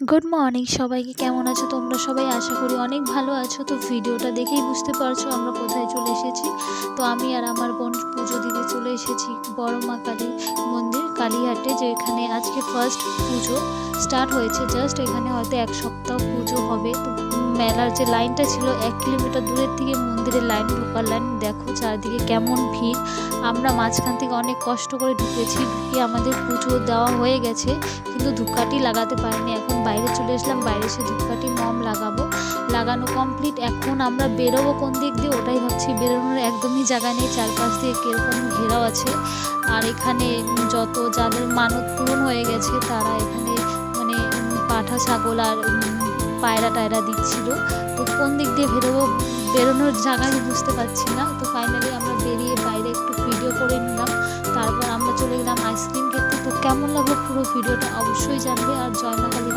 Good morning সবাইকে। কেমন আছো তোমরা সবাই? আশা করি অনেক ভালো আছো। তো ভিডিওটা দেখেই বুঝতে পারছো আমরা কোথায় চলে এসেছি। তো আমি আর আমার বোন পুজো দিতে চলে এসেছি বড় মা কালী মন্দির কালীঘাটে, যে এখানে আজকে ফার্স্ট পুজো স্টার্ট হয়েছে। জাস্ট এখানে হয়তো এক সপ্তাহ পুজো হবে। তো মেলার যে লাইনটা ছিল 1 কিলোমিটার দূরের থেকে মন্দিরের লাইন, ঢোকার লাইন দেখো চারদিকে কেমন ভিড়। আমরা মাঝখান থেকে অনেক কষ্ট করে ঢুকেছি, ঢুকে আমাদের পুজো দেওয়া হয়ে গেছে, কিন্তু ধূপকাঠি লাগাতে পারিনি। এখন বাইরে চলে আসলাম, বাইরে এসে ধূপকাঠি মম লাগাবো। লাগানো কমপ্লিট। এখন আমরা বেরোবো কোন দিক দিয়ে ওটাই ভাবছি। বেরোনোর একদমই জায়গা নেই, চারপাশ দিয়ে কীরকম ঘেরাও আছে। আর এখানে যত যাদের মানত পূরণ হয়ে গেছে তারা এখানে মানে পাঠা ছাগল আর পায়রা টায়রা দিচ্ছিল। তো কোন দিক দিয়ে বেরোনোর জায়গায় বুঝতে পারছি না। তো ফাইনালি আমরা বেরিয়ে বাইরে একটু ভিডিও করে নিলাম, তারপর আমরা চলে গেলাম আইসক্রিম খেতে। তো কেমন লাগলো পুরো ভিডিওটা অবশ্যই জানবে। আর জয় মা কালী।